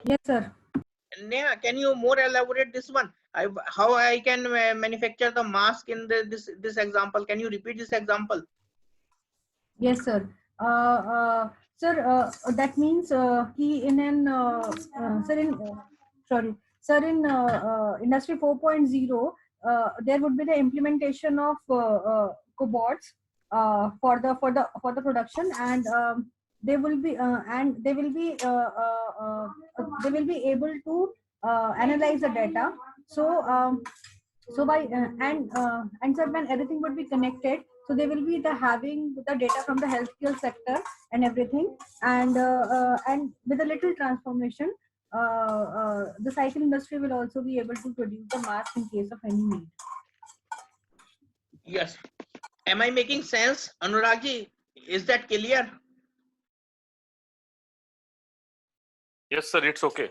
Yes, sir. Neha, can you more elaborate this one? How I can manufacture the mask in this example? Can you repeat this example? Yes, sir. Sir, that means he in an sir in sorry, sir in industry 4.0, there would be the implementation of cobots for the production, and they will be able to analyze the data. So by and sir, when everything would be connected, so they will be the having the data from the healthcare sector and everything, and with a little transformation, the cycle industry will also be able to produce the mask in case of any need. Yes. Am I making sense, Anurag ji? Is that clear? Yes, sir. It's okay.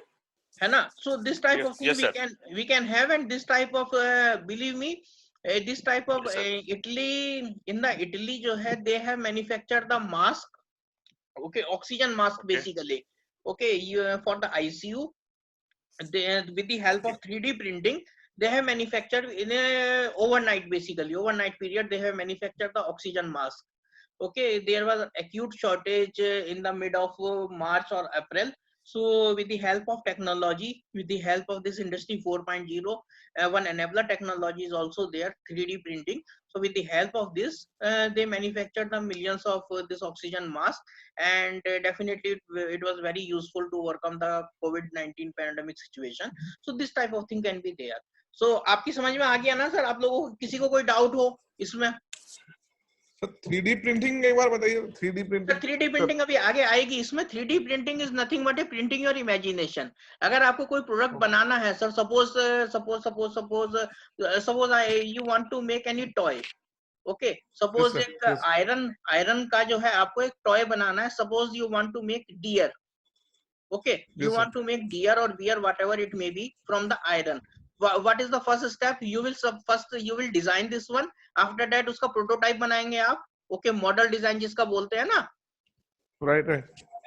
है ना? So this type Yes, of thing yes, sir. we can have, and this type of believe me, this type of Yes, sir. Italy, in the Italy जो है, they have manufactured the mask. Okay, oxygen mask Okay. basically. Okay, for the ICU, they, with the help of 3D printing, they have manufactured in a overnight, basically overnight period, they have manufactured the oxygen mask. Okay, there was an acute shortage in the mid of March or April. So with the help of technology, with the help of this industry 4.0, one enabler technology is also there, 3D printing. So with the help of this, they manufactured the millions of this oxygen mask, and definitely it was very useful to overcome the COVID-19 pandemic situation. So this type of thing can be there. So आपकी समझ में आ गया ना sir? आप लोगों को किसी को कोई डाउट हो इसमें? सर 3D प्रिंटिंग एक बार बताइए। 3D प्रिंटिंग 3D प्रिंटिंग अभी आगे आएगी इसमें। 3D printing is nothing but a printing your imagination. अगर आपको कोई प्रोडक्ट बनाना है sir, suppose you want to make any toy. Okay, suppose एक आयरन का जो है आपको एक टॉय बनाना है। Suppose you want to make deer. Okay, you want to make deer or bear, whatever it may be, from the iron. What is the first step? You will first you will design this one. After that उसका prototype बनाएंगे आप। Okay, model design जिसका बोलते हैं ना, right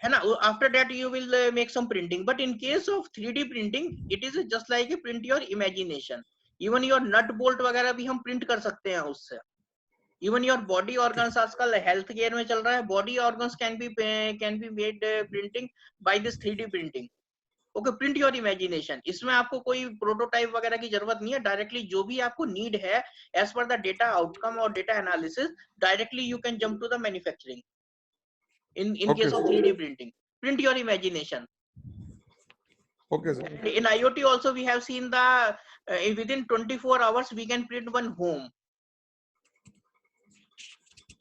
है ना? After that you will make some printing. But in case of 3D printing, it is just like a print your imagination. Even your nut bolt वगैरह भी हम print कर सकते हैं उससे। Even your body organs, आजकल हेल्थ केयर में चल रहा है, body organs can be made printing by this 3D printing. Okay, print your imagination. इसमें आपको कोई प्रोटोटाइप वगैरह की जरूरत नहीं है। डायरेक्टली जो भी आपको नीड है एज पर द डेटा आउटकम और data analysis, directly you can jump to the manufacturing in case of 3D printing. Print your imagination. Okay, sir. And in IoT also we have seen the within 24 hours we can print one home.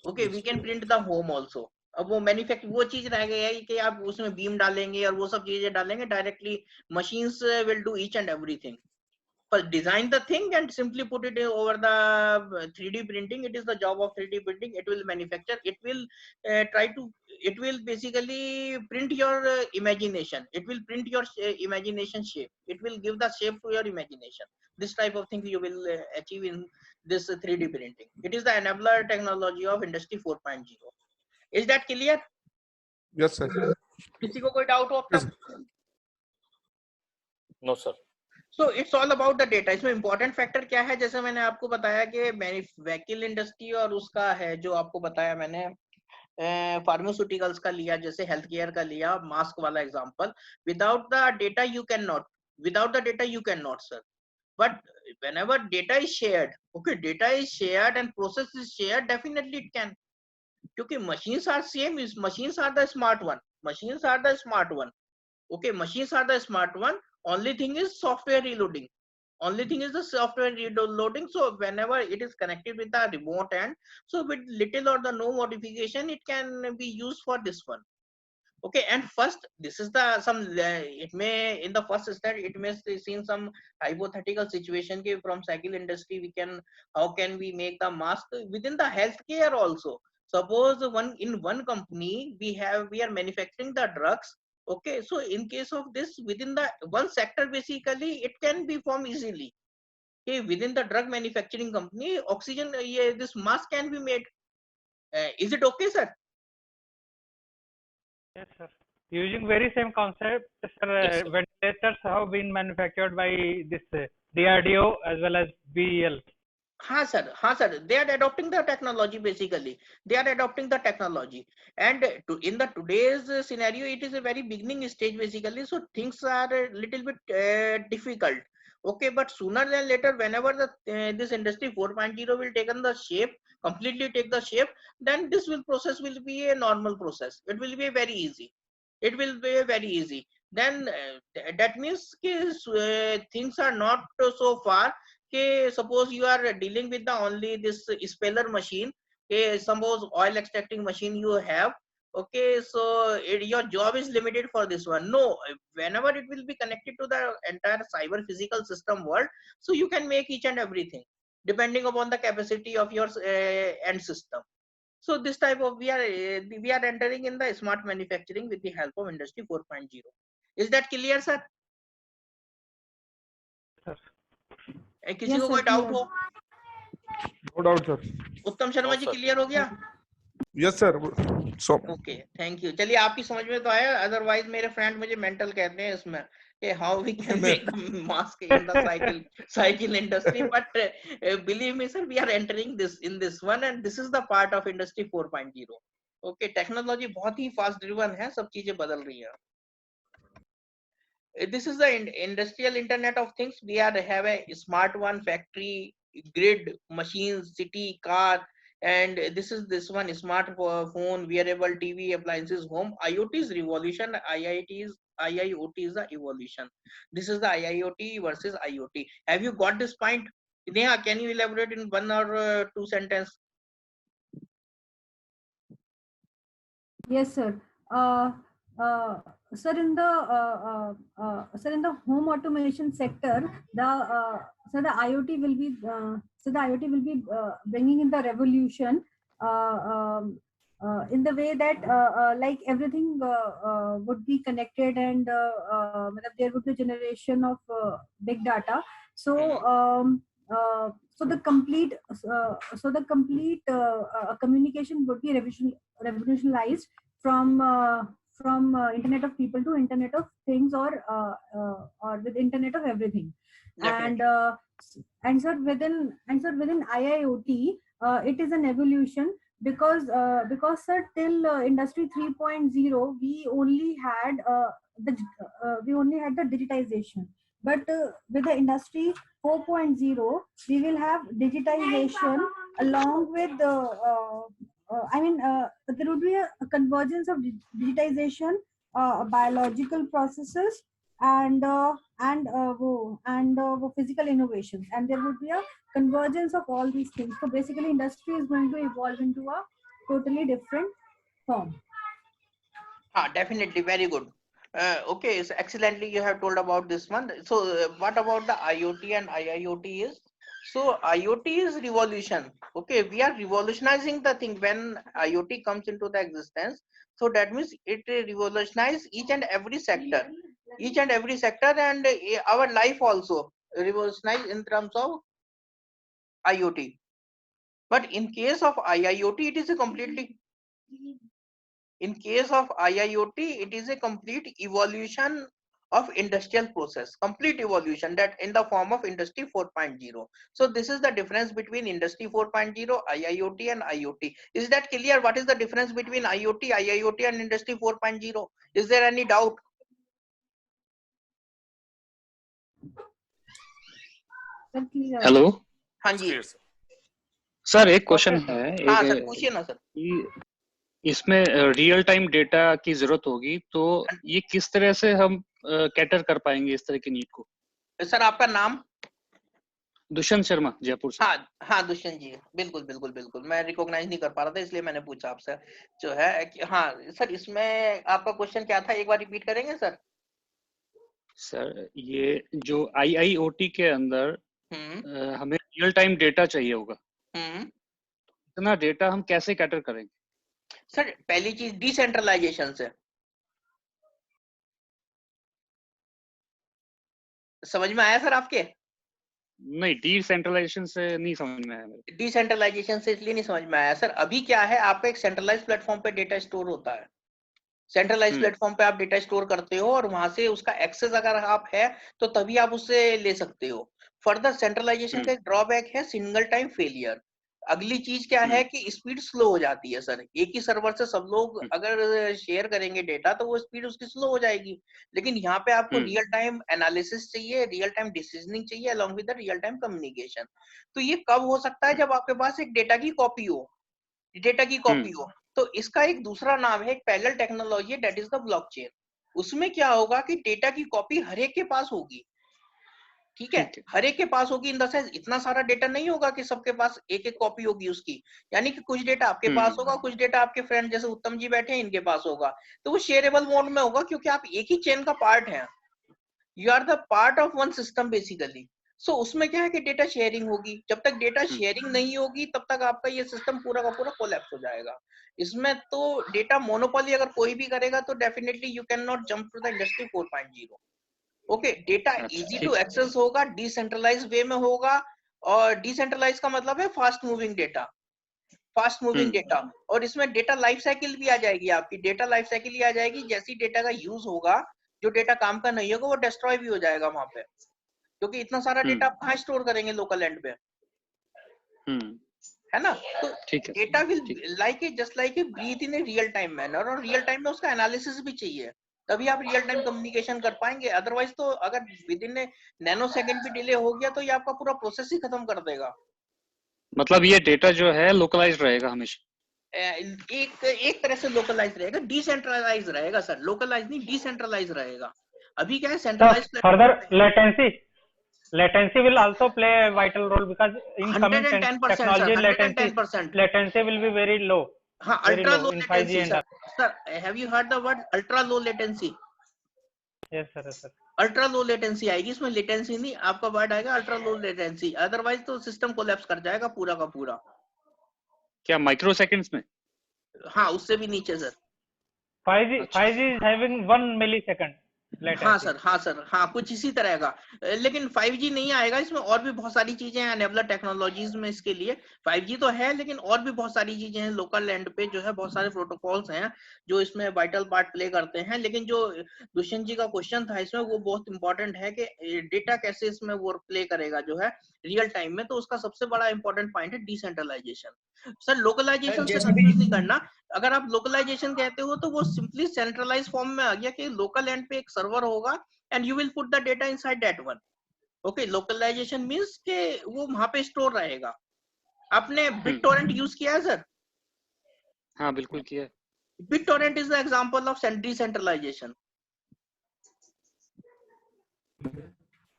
Okay, we can print the home also. अब वो manufacture वो चीज रह गई है कि आप उसमें बीम डालेंगे और वो सब चीजें डालेंगे। Directly machines will do each and everything. But design the thing and simply put it over the 3D printing. It is the job of 3D printing. It will manufacture. It will it will basically print your imagination. It will print your imagination shape. It will give the shape to your imagination. This type of thing you will achieve in this 3D printing. It is the enabler technology of industry 4.0. Is that clear? Yes, sir. किसी को कोई doubt हो अब तक? No, sir. So it's all about the data. इसमें important factor क्या है? जैसे मैंने आपको बताया कि व्हीकल इंडस्ट्री और उसका है जो आपको बताया मैंने, फार्मास्यूटिकल्स का लिया, जैसे हेल्थ केयर का लिया, मास्क वाला example. Without the data you can not, without the data you can not sir. But whenever data is shared, okay, data is shared and process is shared, definitely it can. क्योंकि machines are same, machines are the smart one, machines are the smart one. Okay, machines are the smart one. Only thing is software reloading. Only thing is the software reloading. So whenever it is connected with the remote end, so with little or the no modification, it can be used for this one. Okay, and first this is the some it may in the first step it may seen some hypothetical situation from cycle industry we can, how can we make the mask within the healthcare also. Suppose one company we are manufacturing the drugs. Okay, so in case of this within the one sector basically it can be formed easily. Okay, within the drug manufacturing company oxygen this mask can be made. Is it okay, sir? Yes, sir. Using very same concept, sir, Yes, sir. ventilators have been manufactured by this DRDO as well as BEL. हाँ sir, they are adopting the technology. Basically they are adopting the technology, and in the today's scenario it is a very beginning stage basically, so things are a little bit difficult. Okay, but sooner than later, whenever the this industry 4.0 will take on the shape, completely take the shape, then this will process will be a normal process. It will be very easy. It will be very easy. Then that means things are not so far. Okay, suppose you are dealing with the only this speller machine. Okay, suppose oil extracting machine you have. Okay, so your job is limited for this one. No, whenever it will be connected to the entire cyber physical system world, so you can make each and everything depending upon the capacity of your end system. So this type of we are entering in the smart manufacturing with the help of industry 4.0. Is that clear, sir? Sir. किसी Yes, को sir, कोई doubt clear. हो? No doubt, sir. उत्तम Sharma No, जी sir. Clear हो गया? Yes, sir. So, okay, thank you. चलिए आपकी समझ में तो आया, अदरवाइज मेरे फ्रेंड मुझे मेंटल कहते हैं इसमें कि how we can make the mask in the cycle industry, but believe me sir, we are entering this in this one, and this is the part of industry 4.0. Okay, technology बहुत ही fast driven है, सब चीजें बदल रही हैं. This is the industrial internet of things. We have a smart one, factory, grid, machines, city, car, and this one smart phone, wearable TV, appliances, home. IoT is revolution. IIoT is the evolution. This is the IIoT versus IoT. Have you got this point? Neha, can you elaborate in one or two sentences? Yes, sir. Uh, sir, in the home automation sector, the IoT will be bringing in the revolution in the way that like everything would be connected, and there would be generation of big data. So the complete communication would be revolutionized from Internet of People to Internet of Things, or with Internet of Everything. Definitely. And sir, within IIoT, it is an evolution, because sir, till industry 3.0 we only had the digitization, but with the industry 4.0 we will have digitization along with there would be a convergence of digitization, biological processes, and physical innovations, and there would be a convergence of all these things. So basically, industry is going to evolve into a totally different form. Definitely, very good. Okay, so excellently you have told about this one. So what about the IoT and IIoT is? So IoT is revolution. Okay, we are revolutionizing the thing when IoT comes into the existence. So that means it revolutionize each and every sector, and our life also revolutionize in terms of IoT. But in case of IIoT, it is a completely it is a complete evolution of industrial process, complete evolution, that in the form of industry 4.0. So this is the difference between industry 4.0, IIoT and IoT. Is that clear? What is the difference between IoT, IIoT and industry 4.0? Is there any doubt? Sir, clear. Hello हाँ It's जी. clear, sir. Sir, एक question Okay, sir. है हाँ एक sir, पूछिए ना sir. कि इसमें रियल टाइम डेटा की जरूरत होगी, तो ये किस तरह से हम कैटर कर पाएंगे इस तरह की नीड को? सर आपका नाम? दुष्यंत शर्मा, जयपुर से. हाँ दुष्यंत जी, बिल्कुल बिल्कुल बिल्कुल, मैं रिकॉग्नाइज नहीं कर पा रहा था इसलिए मैंने पूछा आपसे. जो है कि हाँ सर, इसमें आपका क्वेश्चन क्या था, एक बार रिपीट करेंगे सर? सर, ये जो IIoT के अंदर हमें रियल टाइम डेटा चाहिए होगा, इतना डेटा हम कैसे कैटर करेंगे? सर पहली चीज डिसेंट्रलाइजेशन से. समझ में आया सर आपके? नहीं, डिसेंट्रलाइजेशन से नहीं समझ में आया मेरे. डिसेंट्रलाइजेशन से इसलिए नहीं समझ में आया सर, अभी क्या है, आपका एक सेंट्रलाइज प्लेटफॉर्म पे डेटा स्टोर होता है. सेंट्रलाइज प्लेटफॉर्म पे आप डेटा स्टोर करते हो और वहां से उसका एक्सेस अगर आप है तो तभी आप उससे ले सकते हो। फर्दर सेंट्रलाइजेशन का एक ड्रॉबैक है सिंगल टाइम फेलियर। अगली चीज क्या है कि स्पीड स्लो हो जाती है सर। एक ही सर्वर से सब लोग अगर शेयर करेंगे डेटा तो वो स्पीड उसकी स्लो हो जाएगी। लेकिन यहाँ पे आपको रियल टाइम एनालिसिस चाहिए, रियल टाइम डिसीजनिंग चाहिए along with the real time communication. तो ये कब हो सकता है? जब आपके पास एक डेटा की कॉपी हो। तो इसका एक दूसरा नाम है, एक parallel technology, that is the blockchain. उसमें क्या होगा कि डेटा की कॉपी हर एक के पास होगी। ठीक है, हर एक के पास होगी इन द सेंस इतना सारा डेटा नहीं होगा कि सबके पास एक एक कॉपी होगी उसकी। यानी कि कुछ डेटा आपके पास होगा, कुछ डेटा आपके फ्रेंड जैसे उत्तम जी बैठे हैं इनके पास होगा। तो वो शेयरेबल मोड में होगा क्योंकि आप एक ही चेन का पार्ट हैं। You are the part of one system basically. So उसमें क्या है कि डेटा शेयरिंग होगी। जब तक डेटा शेयरिंग नहीं होगी तब तक आपका ये सिस्टम पूरा का पूरा कोलैप्स हो जाएगा। इसमें तो डेटा मोनोपोली अगर कोई भी करेगा तो definitely you can not jump to the industry 4.0। Okay, data easy to access होगा, डिसेंट्रलाइज वे में होगा। और डिसेंट्रलाइज का मतलब है फास्ट मूविंग डेटा। और इसमें डेटा लाइफ साइकिल भी आ जाएगी, आपकी डेटा लाइफ साइकिल ही आ जाएगी। जैसी डेटा का यूज होगा, जो डेटा काम का नहीं होगा वो डिस्ट्रॉय भी हो जाएगा वहां पे, क्योंकि इतना सारा डेटा आप कहाँ स्टोर करेंगे लोकल एंड पे, है ना। तो data will just like a breath in a real time manner, और रियल टाइम में उसका एनालिसिस भी चाहिए, तभी आप रियल टाइम कम्युनिकेशन कर पाएंगे। अदरवाइज तो अगर विद इन नैनो सेकंड भी डिले हो गया तो ये आपका पूरा प्रोसेस ही खत्म कर देगा। मतलब ये डेटा जो है लोकलाइज्ड रहेगा हमेशा? एक तरह से लोकलाइज रहेगा, डिसेंट्रलाइज रहेगा सर। लोकलाइज नहीं, डिसेंट्रलाइज रहेगा। अभी क्या है, centralize further latency will also play a vital role because in coming 110% technology sir, 110%. latency will be very low. हाँ, very ultra low low in latency 5G and sir, have you heard the word ultra low latency? yes sir ultra low latency आएगी इसमें, latency नहीं, आपका word आएगा ultra low latency. Otherwise तो system collapse कर जाएगा पूरा का पूरा। क्या माइक्रो सेकंड्स में? हाँ, उससे भी नीचे sir. 5G is having 1 millisecond latency. हाँ सर, कुछ इसी तरह का। लेकिन 5G नहीं आएगा इसमें, और भी बहुत सारी चीजें हैं एनेबलर टेक्नोलॉजीज में इसके लिए। 5G तो है लेकिन और भी बहुत सारी चीजें हैं लोकल लैंड पे, जो है बहुत सारे प्रोटोकॉल्स हैं जो इसमें वाइटल पार्ट प्ले करते हैं। लेकिन जो दुष्यंत जी का क्वेश्चन था इसमें, वो बहुत इंपॉर्टेंट है कि डेटा कैसे इसमें वो प्ले करेगा जो है रियल टाइम में। तो उसका सबसे बड़ा इंपॉर्टेंट पॉइंट है डिसेंट्रलाइजेशन। सर लोकलाइजेशन से कंफ्यूज नहीं करना। अगर आप लोकलाइजेशन कहते हो तो वो सिंपली सेंट्रलाइज फॉर्म में आ गया कि लोकल एंड पे एक सर्वर होगा and you will put the data inside that one. Okay, localization means के वो वहां पे स्टोर रहेगा। आपने BitTorrent यूज किया है सर? हाँ बिल्कुल किया है। BitTorrent is the example of decentralization.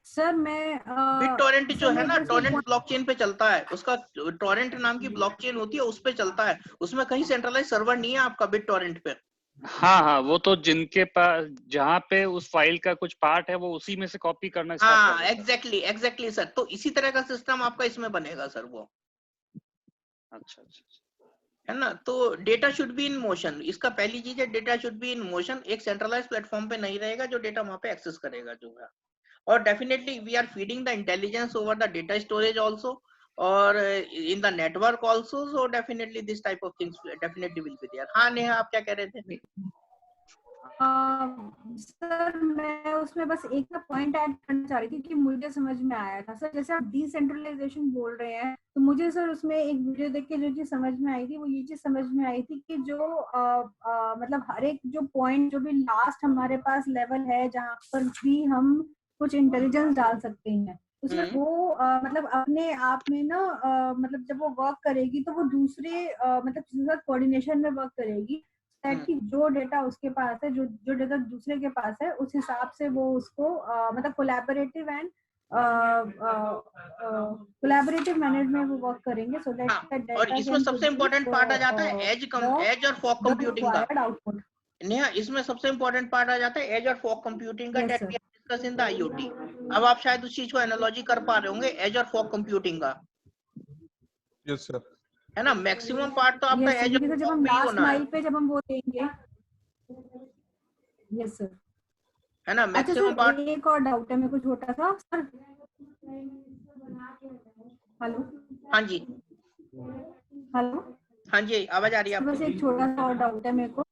Sir मैं BitTorrent जो है ना, टोरेंट ब्लॉकचेन पे चलता है। उसका टोरेंट नाम की ब्लॉकचेन होती है, उस पे चलता है। उसमें कहीं सेंट्रलाइज सर्वर नहीं है आपका BitTorrent पे। हाँ, वो तो जिनके पास जहाँ पे उस फाइल का कुछ पार्ट है वो उसी में से कॉपी करना स्टार्ट कर देता है। Exactly sir. तो इसी तरह का सिस्टम आपका इसमें बनेगा सर वो। अच्छा, है ना। तो data should be in motion, इसका पहली चीज है data should be in motion. एक सेंट्रलाइज प्लेटफॉर्म पे नहीं रहेगा जो डेटा वहां पे एक्सेस करेगा जो है। और definitely we are feeding the intelligence over the data storage also और in the network also. So definitely this type of things definitely will be there. हाँ नेहा, आप क्या कह रहे थे? सर मैं उसमें बस एक ना पॉइंट ऐड करना चाह रही थी कि मुझे समझ में आया था सर। जैसे आप डिसेंट्रलाइजेशन बोल रहे हैं तो मुझे सर उसमें एक वीडियो देख के जो चीज समझ में आई थी वो ये चीज समझ में आई थी कि जो मतलब हर एक जो पॉइंट जो भी लास्ट हमारे पास लेवल है जहाँ पर भी हम कुछ इंटेलिजेंस डाल सकते हैं उसमें वो मतलब अपने आप में ना मतलब जब वो वर्क करेगी तो वो दूसरे मतलब कोऑर्डिनेशन में वर्क करेगी कि जो डेटा उसके पास है जो डेटा दूसरे के पास है उस हिसाब से वो उसको मतलब कोलैबोरेटिव एंड कोलैबोरेटिव मैनर में वो वर्क करेंगे सो दैट और इसमें सबसे इम्पोर्टेंट पार्ट आ जाता है एज और फॉग कंप्यूटिंग का। आउटपुट नेहा, इसमें सबसे इम्पोर्टेंट पार्ट आ जाता है एज और फॉग कंप्यूटिंग का, that we are discuss in the IoT। अब आप शायद उस चीज को एनालॉजी कर पा रहे होंगे एज और फॉग कंप्यूटिंग का। Yes sir. है ना, मैक्सिमम पार्ट तो आपका एज और जब हम लास्ट माइल पे जब हम वो देंगे। Yes sir. है ना, मैक्सिमम पार्ट। एक और डाउट है मेरे को छोटा सा सर। हेलो। हाँ जी, हेलो। हाँ जी, आवाज आ रही है आपको? बस एक छोटा सा और डाउट है मेरे को।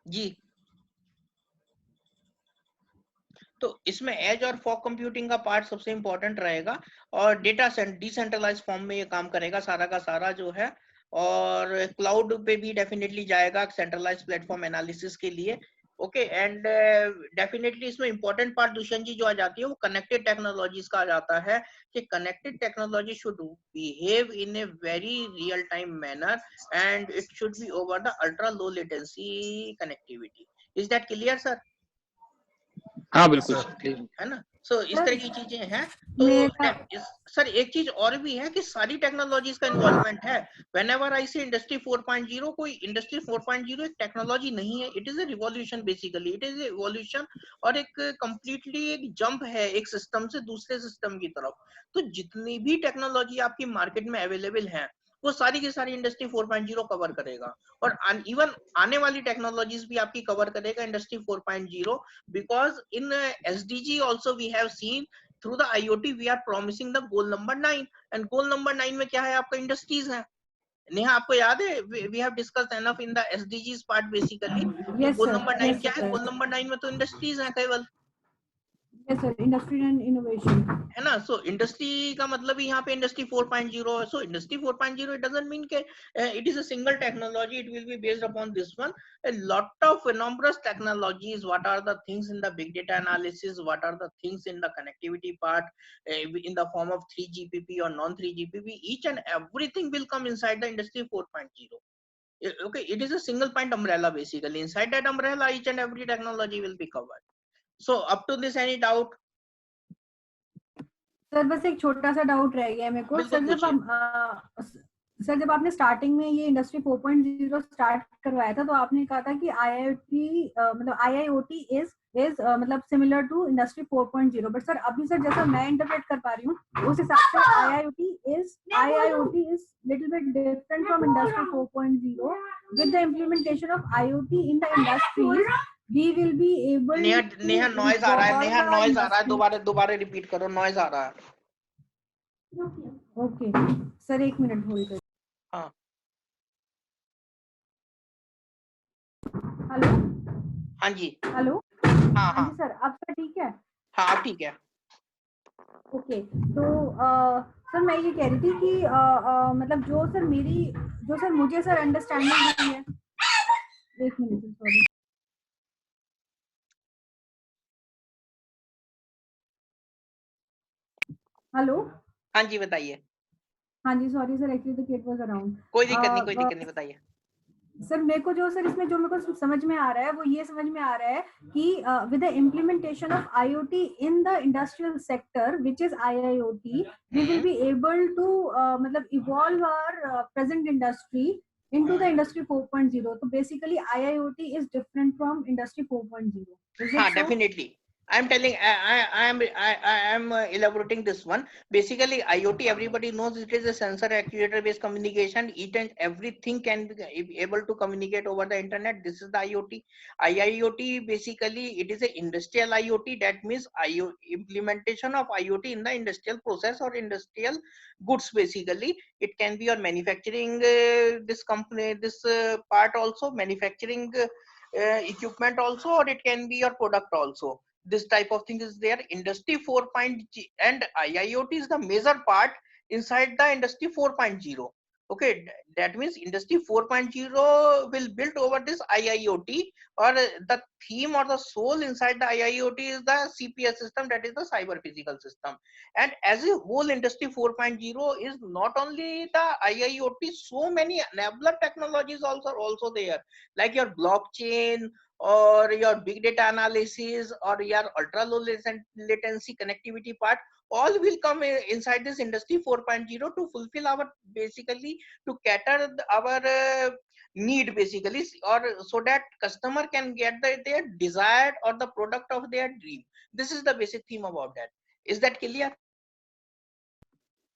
जी। तो इसमें एज और फॉग कंप्यूटिंग का पार्ट सबसे इंपॉर्टेंट रहेगा और डेटा डिसेंट्रलाइज फॉर्म में ये काम करेगा सारा का सारा जो है, और क्लाउड पे भी डेफिनेटली जाएगा सेंट्रलाइज प्लेटफॉर्म एनालिसिस के लिए। ओके, एंड डेफिनेटली इसमें इंपॉर्टेंट पार्ट दुष्यंत जी जो आ जाती है वो कनेक्टेड टेक्नोलॉजीज का आ जाता है कि connected technology should behave in a very real time manner and it should be over the ultra low latency connectivity. Is that clear sir? हाँ बिल्कुल सर। Sir, clear. है ना? सो इस सर, तरह की चीजें हैं। तो मेरा सर एक चीज और भी है कि सारी टेक्नोलॉजीज का इन्वॉल्वमेंट है। व्हेनेवर आई से इंडस्ट्री 4.0, कोई इंडस्ट्री 4.0 एक टेक्नोलॉजी नहीं है, it is a revolution basically, it is a evolution और एक कंप्लीटली एक जंप है एक सिस्टम से दूसरे सिस्टम की तरफ। तो जितनी भी टेक्नोलॉजी आपकी मार्केट में अवेलेबल है वो सारी की सारी इंडस्ट्री 4.0 कवर करेगा, और इवन आने वाली टेक्नोलॉजीज भी आपकी कवर करेगा industry 4.0, because in SDG also we have seen through the IoT we are promising the goal number 9, and goal number 9 में क्या है आपका इंडस्ट्रीज है। नेहा आपको याद है we have discussed enough in the SDGs part basically कि yes गोल sir, number 9 yes क्या है। sir, गोल नंबर 9 में तो इंडस्ट्रीज है केवल, yes sir, industry and innovation. है ना? सो इंडस्ट्री का मतलब यहाँ पे इंडस्ट्री 4.0 है। So industry 4.0 it doesn't mean के it is a single technology, it will be based upon this one a lot of numerous technologies. What are the things in the big data analysis, what are the things in the connectivity part, in the form of 3GPP or non 3GPP, each and everything will come inside the industry 4.0. Okay, it is a single point umbrella basically. Inside that umbrella each and every technology will be covered. So up to this any doubt? Sir बस एक छोटा सा doubt रह गया है मेरे को बिल्कुल सर, जब पूछिए। हम सर जब आपने स्टार्टिंग में ये इंडस्ट्री 4.0 स्टार्ट करवाया था तो आपने कहा था कि IIoT मतलब IIoT इज मतलब similar to industry 4.0, but sir अभी सर जैसा मैं इंटरप्रेट कर पा रही हूँ उस हिसाब से IIoT is little bit different from industry 4.0 with the implementation of IoT in the industries we will be able Neha noise आ रहा है, नेहा नॉइज आ रहा है, दोबारा रिपीट करो, नॉइज आ रहा है। ओके सर, एक मिनट होल्ड करिए। हाँ हेलो, हाँ जी, हेलो, हाँ हाँ हाँ जी सर, अब सर ठीक है? हाँ अब ठीक है। ओके, तो सर मैं ये कह रही थी कि मतलब जो सर मुझे सर अंडरस्टैंडिंग हुई है, एक मिनट सॉरी। हेलो, हाँ जी बताइए। हाँ जी sorry sir, actually the kid was around. कोई दिक्कत नहीं, बताइए। सर मेरे को समझ में आ रहा है वो ये समझ में आ रहा है कि with the implementation of IoT in the industrial sector which is IIoT we will be able to मतलब evolve our present industry into the industry 4.0. So basically IIoT is different from industry 4.0. Is it हाँ so? definitely. I am elaborating this one. Basically, IoT, everybody knows it is a sensor actuator based communication. Each and everything can be able to communicate over the internet. This is the IoT. IIoT basically it is a industrial IoT. That means implementation of IoT in the industrial process or industrial goods. Basically, it can be your manufacturing this company this part also manufacturing. Equipment also, or it can be your product also. This type of thing is there. Industry 4.0 and IIoT is the major part inside the industry 4.0. Okay, that means industry 4.0 will build over this IIoT, or the theme or the soul inside the IIoT is the CPS system, that is the cyber physical system. And as a whole industry 4.0 is not only the IIoT, so many enabler technologies also there, like your blockchain or your big data analysis or your ultra low latency connectivity part, all will come inside this industry 4.0 to fulfill our basically to cater our need basically, or so that customer can get their desired or the product of their dream. This is the basic theme about that. Is that clear?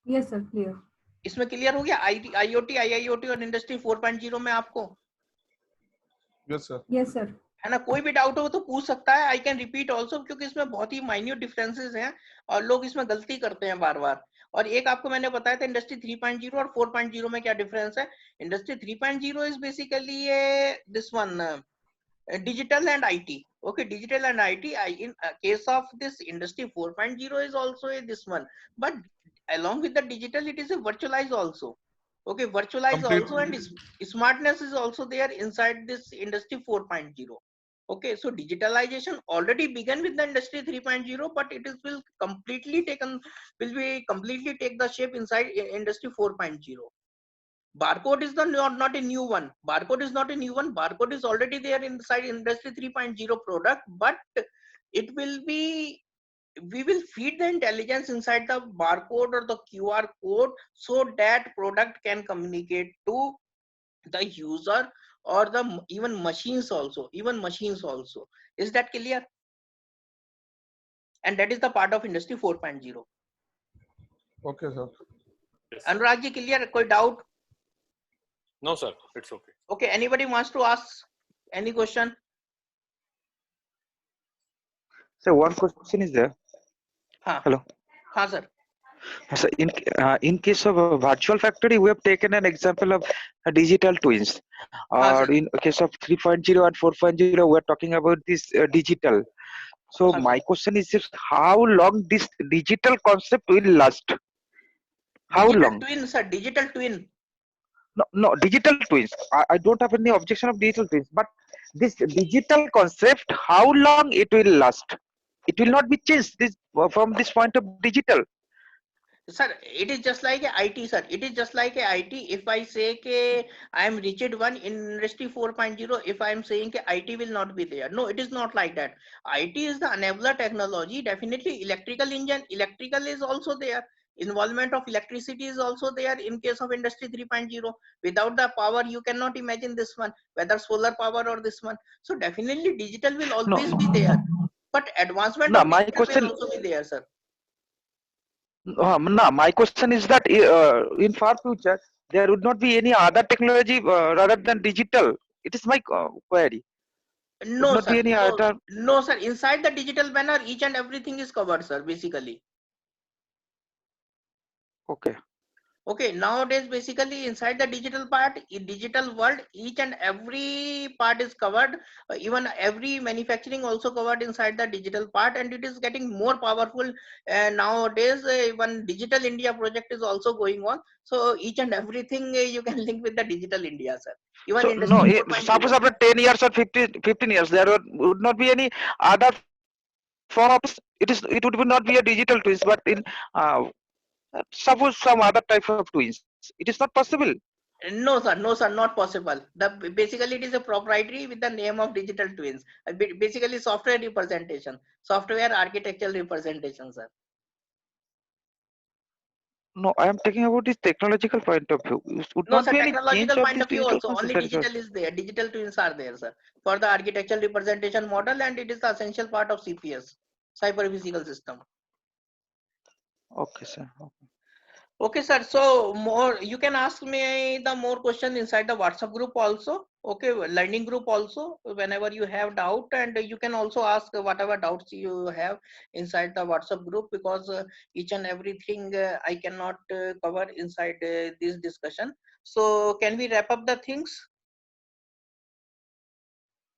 Yes sir, clear. इसमें clear हो गया IoT, IIoT और industry 4.0 में आपको? Yes sir. Yes sir. है ना? कोई भी डाउट हो तो पूछ सकता है। आई कैन रिपीट ऑल्सो, क्योंकि इसमें बहुत ही माइन्यूट डिफरेंसेस हैं और लोग इसमें गलती करते हैं बार बार। और एक आपको मैंने बताया था इंडस्ट्री 3.0 और 4.0 में क्या डिफरेंस है। Industry 3.0 is basically this one digital and IT. Okay, digital and IT. In case of this industry 4.0 is also this one, but along with the digital, it is a virtualize also. Okay, virtualize Complete. also, and smartness is also there inside this industry 4.0. Okay, so digitalization already began with the industry 3.0, but it is will be completely take the shape inside industry 4.0. Barcode is not a new one. Barcode is not a new one. Barcode is already there inside industry 3.0 product, but it will be, we will feed the intelligence inside the barcode or the QR code so that product can communicate to the user or the even machines also. Is that clear? And that is the part of industry 4.0. Okay, sir. Yes, sir. Anurag ji, clear? Koi doubt? No, sir. It's okay. Okay, anybody wants to ask any question? So one question is there. Hello. Haan, sir. So in case of a virtual factory, we have taken an example of digital twins. Or in case of 3.0 and 4.0, we are talking about this digital. So my question is just how long this digital concept will last? How long? Twin, sir. Digital twin. No, digital twins. I don't have any objection of digital twins, but this digital concept, how long it will last? It will not be changed this from this point of digital. Sir, it is just like a IT, sir. It is just like a IT. If I say ke I am Richard 1 in industry 4.0, if I am saying ke IT will not be there. No, it is not like that. IT is the enabler technology. Definitely electrical engine, electrical is also there. Involvement of electricity is also there in case of industry 3.0. Without the power, you cannot imagine this one, whether solar power or this one. So definitely digital will always be there. But advancement of my digital question, will also be there, sir. no, my question is that in far future there would not be any other technology rather than digital. It is my query. Would No, not sir. be any So, other. no, sir. Inside the digital banner, each and everything is covered, sir, basically. Okay. Okay, nowadays, basically, inside the digital part, in digital world, each and every part is covered. Even every manufacturing also covered inside the digital part, and it is getting more powerful. Nowadays, even Digital India project is also going on. So, each and everything you can link with the Digital India, sir. Even So industry no, 4.0. suppose after 10 years or 15 years, there would not be any other form of it would not be a digital twins, but in suppose some other type of twins. It is not possible. No, sir. No, sir. Not possible. Basically it is a proprietary with the name of digital twins. Basically, software representation, software architectural representation, sir. No, I am talking about this technological point of view. Would No, not sir. be any change Technological of point this of view digital also. concept. Only That is all. digital is there. Digital twins are there, sir, for the architectural representation model, and it is the essential part of CPS, cyber physical system. Okay, sir. Okay. Okay, sir. So more, you can ask me the more question inside the WhatsApp group also. Okay, learning group also. Whenever you have doubt, and you can also ask whatever doubts you have inside the WhatsApp group, because each and everything I cannot cover inside this discussion. So can we wrap up the things?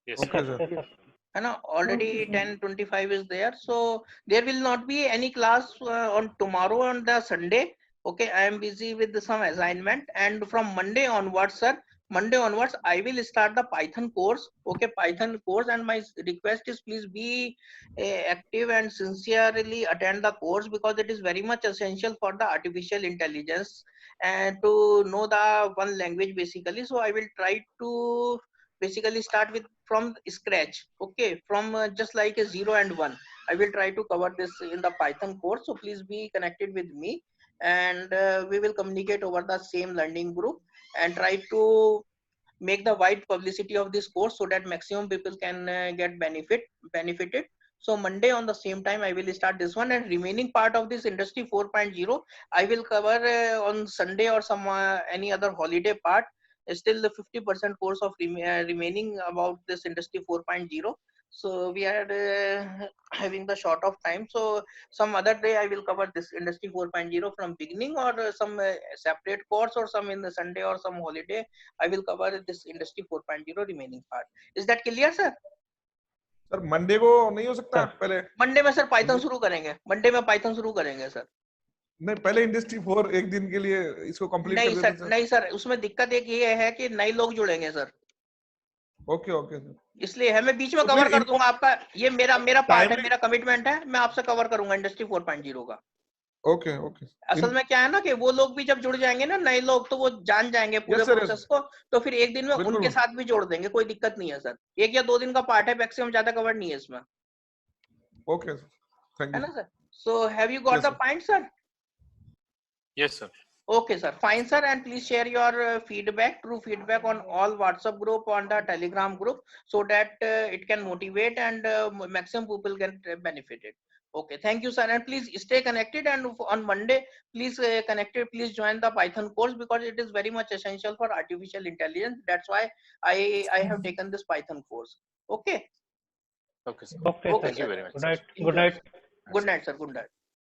Yes, Okay, sir. sir. And already 10:25 is there, so there will not be any class on tomorrow on the Sunday. Okay, I am busy with some assignment, and from Monday onwards, sir, Monday onwards I will start the Python course. Okay, Python course, and my request is please be active and sincerely attend the course, because it is very much essential for the artificial intelligence and to know the one language basically. So I will try to basically start with from scratch. Okay, from just like a 0 and 1. I will try to cover this in the Python course, so please be connected with me, and we will communicate over the same learning group and try to make the wide publicity of this course so that maximum people can get benefited. So Monday on the same time I will start this one, and remaining part of this industry 4.0 I will cover on Sunday or some any other holiday part. Still the 50% course of remaining about this industry 4.0. So we are having the short of time, so some other day I will cover this industry 4.0 from beginning, or some separate course, or some in the Sunday or some holiday I will cover this industry 4.0 remaining part. Is that clear, sir? Sir Monday को नहीं हो सकता? पहले Monday में sir Python शुरू करेंगे, Monday में Python शुरू करेंगे सर। नहीं, पहले इंडस्ट्री 4 एक दिन के लिए इसको कंप्लीट कर नहीं देते सर, सर। नहीं सर, उसमें दिक्कत एक ये है कि नए लोग जुड़ेंगे सर। ओके ओके सर, इसलिए है मैं बीच में तो कवर फिर कर दूंगा आपका, ये मेरा पार्ट है, टाइमिंग। मेरा कमिटमेंट है, मैं आपसे कवर करूंगा इंडस्ट्री 4.0 का। ओके ओके असल में क्या है ना कि वो लोग भी जब जुड़ जाएंगे ना, नए लोग, तो वो जान जाएंगे पूरे Yes, sir, yes, प्रोसेस को, तो फिर एक दिन में बिल्कुल। उनके साथ भी जोड़ देंगे, कोई दिक्कत नहीं है सर। 1 या 2 दिन का पार्ट है, मैक्सिमम ज्यादा कवर नहीं है इसमें, ओके सर, थैंक है यू। ना sir? So have you got Yes, the sir. Point sir? Yes, sir. Okay, sir. Fine, sir. And please share your feedback, true feedback on all WhatsApp group, on the Telegram group, so that it can motivate and maximum people can benefit it. Okay. Thank you, sir. And please stay connected. And on Monday, please connected. Please join the Python course, because it is very much essential for artificial intelligence. That's why I have taken this Python course. Okay. Okay, sir. Okay, Okay, sir. Thank you sir. very much. Good night. Thank Good you. night. Good night, sir. Good night.